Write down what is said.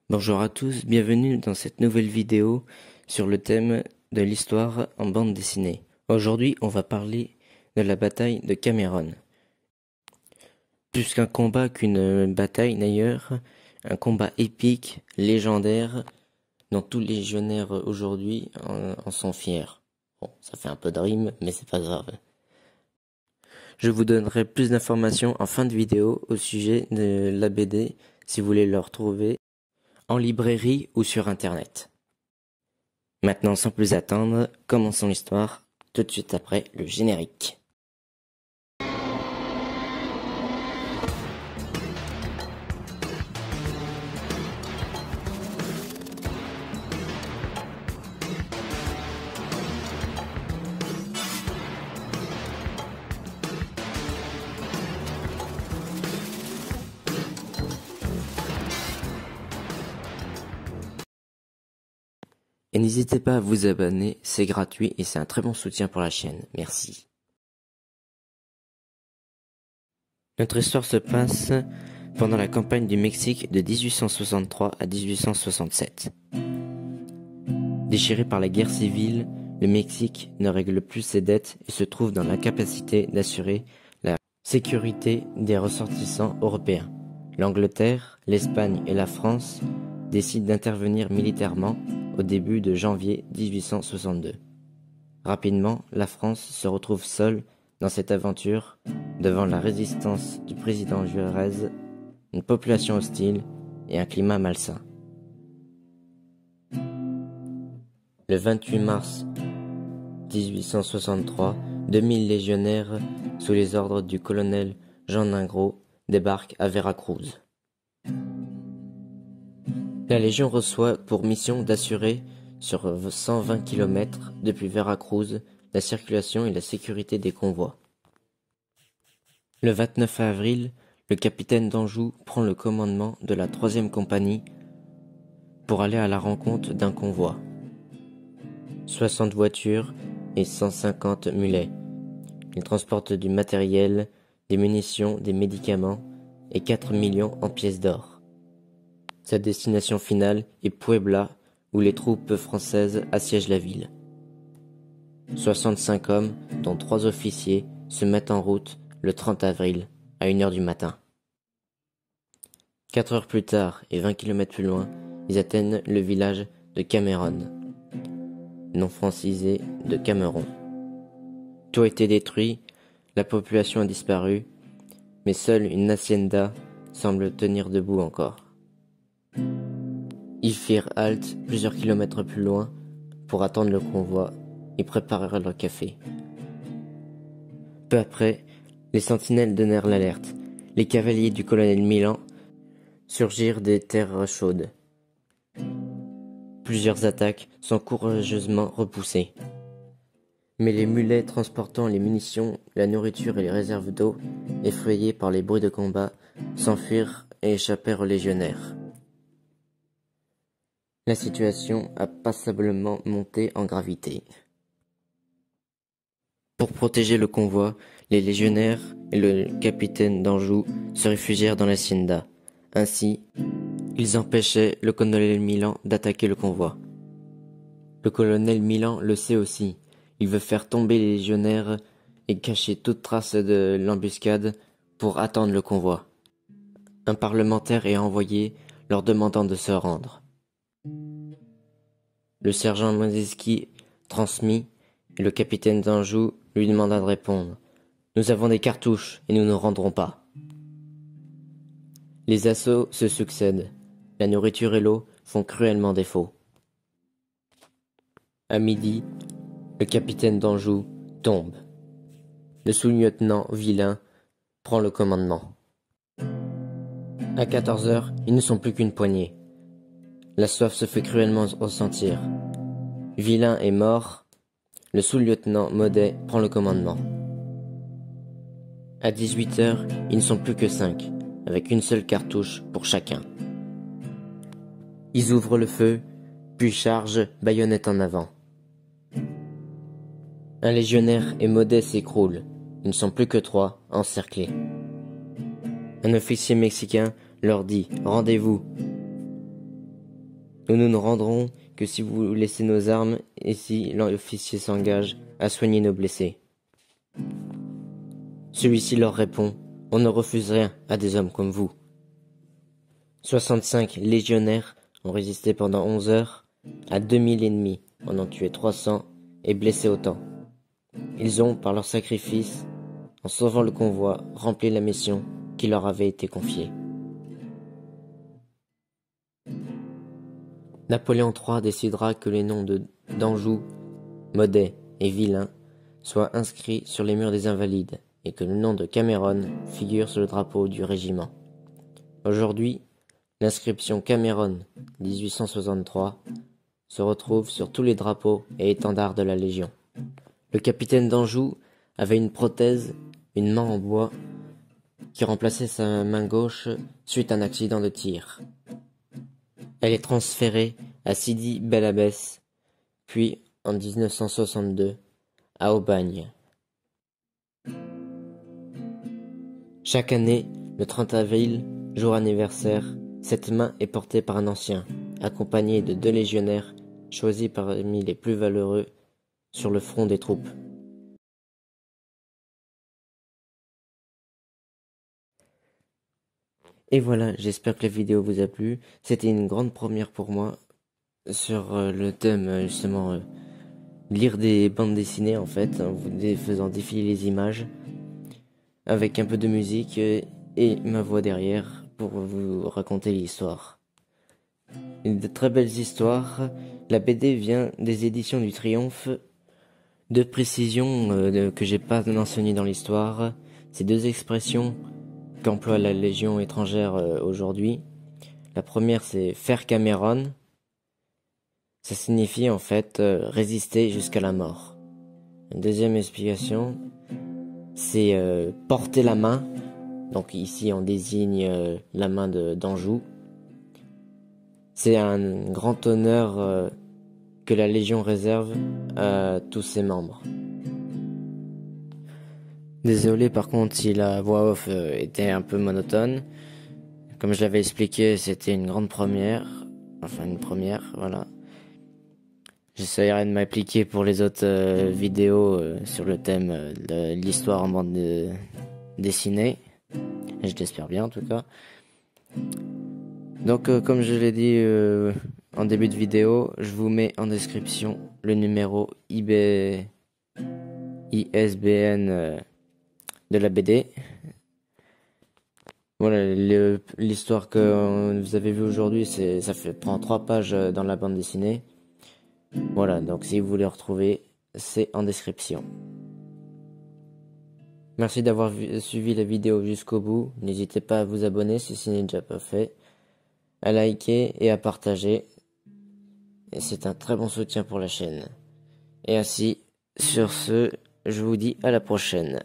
Bonjour à tous, bienvenue dans cette nouvelle vidéo sur le thème de l'histoire en bande dessinée. Aujourd'hui, on va parler de la bataille de Cameron. Plus qu'un combat qu'une bataille d'ailleurs, un combat épique, légendaire, dont tous les légionnaires aujourd'hui en sont fiers. Bon, ça fait un peu de rime, mais c'est pas grave. Je vous donnerai plus d'informations en fin de vidéo au sujet de la BD, si vous voulez le retrouver en librairie ou sur internet. Maintenant, sans plus attendre, commençons l'histoire tout de suite après le générique. Et n'hésitez pas à vous abonner, c'est gratuit et c'est un très bon soutien pour la chaîne. Merci. Notre histoire se passe pendant la campagne du Mexique de 1863 à 1867. Déchiré par la guerre civile, le Mexique ne règle plus ses dettes et se trouve dans l'incapacité d'assurer la sécurité des ressortissants européens. L'Angleterre, l'Espagne et la France décident d'intervenir militairement au début de janvier 1862. Rapidement, la France se retrouve seule dans cette aventure, devant la résistance du président Juárez, une population hostile et un climat malsain. Le 28 mars 1863, 2000 légionnaires, sous les ordres du colonel Jean Ningro, débarquent à Veracruz. La Légion reçoit pour mission d'assurer, sur 120 km depuis Veracruz, la circulation et la sécurité des convois. Le 29 avril, le capitaine d'Anjou prend le commandement de la 3e compagnie pour aller à la rencontre d'un convoi. 60 voitures et 150 mulets. Il transporte du matériel, des munitions, des médicaments et 4 millions en pièces d'or. Sa destination finale est Puebla, où les troupes françaises assiègent la ville. 65 hommes, dont 3 officiers, se mettent en route le 30 avril, à 1h du matin. 4 heures plus tard et 20 km plus loin, ils atteignent le village de Cameron, nom francisé de Cameron. Tout a été détruit, la population a disparu, mais seule une hacienda semble tenir debout encore. Ils firent halte plusieurs kilomètres plus loin pour attendre le convoi et préparèrent leur café. Peu après, les sentinelles donnèrent l'alerte. Les cavaliers du colonel Milan surgirent des terres chaudes. Plusieurs attaques sont courageusement repoussées. Mais les mulets transportant les munitions, la nourriture et les réserves d'eau, effrayés par les bruits de combat, s'enfuirent et échappèrent aux légionnaires. La situation a passablement monté en gravité. Pour protéger le convoi, les légionnaires et le capitaine d'Anjou se réfugièrent dans l'hacienda. Ainsi, ils empêchaient le colonel Milan d'attaquer le convoi. Le colonel Milan le sait aussi. Il veut faire tomber les légionnaires et cacher toute trace de l'embuscade pour attendre le convoi. Un parlementaire est envoyé leur demandant de se rendre. Le sergent Modesky transmit et le capitaine d'Anjou lui demanda de répondre. « Nous avons des cartouches et nous ne rendrons pas. » Les assauts se succèdent. La nourriture et l'eau font cruellement défaut. À midi, le capitaine d'Anjou tombe. Le sous-lieutenant Villain prend le commandement. À 14 heures, ils ne sont plus qu'une poignée. La soif se fait cruellement ressentir. Villain est mort. Le sous-lieutenant Modet prend le commandement. À 18 heures, ils ne sont plus que 5, avec une seule cartouche pour chacun. Ils ouvrent le feu, puis chargent, baïonnette en avant. Un légionnaire et Modet s'écroulent. Ils ne sont plus que 3, encerclés. Un officier mexicain leur dit « Rendez-vous ». Nous ne nous rendrons que si vous laissez nos armes et si l'officier s'engage à soigner nos blessés. Celui-ci leur répond: on ne refuse rien à des hommes comme vous. 65 légionnaires ont résisté pendant 11 heures à 2000 ennemis, en ont tué 300 et blessé autant. Ils ont, par leur sacrifice, en sauvant le convoi, rempli la mission qui leur avait été confiée. Napoléon III décidera que les noms d'Anjou, Modet et Vilain soient inscrits sur les murs des Invalides et que le nom de Cameron figure sur le drapeau du régiment. Aujourd'hui, l'inscription Cameron 1863 se retrouve sur tous les drapeaux et étendards de la Légion. Le capitaine d'Anjou avait une prothèse, une main en bois, qui remplaçait sa main gauche suite à un accident de tir. Elle est transférée à Sidi Bel Abbès, puis en 1962 à Aubagne. Chaque année, le 30 avril, jour anniversaire, cette main est portée par un ancien, accompagné de 2 légionnaires choisis parmi les plus valeureux sur le front des troupes. Et voilà, j'espère que la vidéo vous a plu. C'était une grande première pour moi sur le thème justement lire des bandes dessinées en fait, en vous faisant défiler les images avec un peu de musique et ma voix derrière pour vous raconter l'histoire. De très belles histoires. La BD vient des éditions du Triomphe. 2 précisions que j'ai pas mentionnées dans l'histoire. Ces 2 expressions qu'emploie la Légion étrangère aujourd'hui. La première, c'est faire Cameron. Ça signifie en fait résister jusqu'à la mort. Une deuxième explication, c'est porter la main. Donc ici on désigne la main d'Anjou. C'est un grand honneur que la Légion réserve à tous ses membres. Désolé par contre si la voix off était un peu monotone. Comme je l'avais expliqué, c'était une grande première. Enfin une première, voilà. J'essaierai de m'appliquer pour les autres vidéos sur le thème de l'histoire en bande dessinée. Je l'espère bien en tout cas. Donc comme je l'ai dit en début de vidéo, je vous mets en description le numéro ISBN de la BD. Voilà, l'histoire que vous avez vue aujourd'hui, prend 3 pages dans la bande dessinée. Voilà, donc si vous voulez retrouver, c'est en description. Merci d'avoir suivi la vidéo jusqu'au bout. N'hésitez pas à vous abonner si ce n'est déjà pas fait, à liker et à partager. Et c'est un très bon soutien pour la chaîne. Et ainsi, sur ce, je vous dis à la prochaine.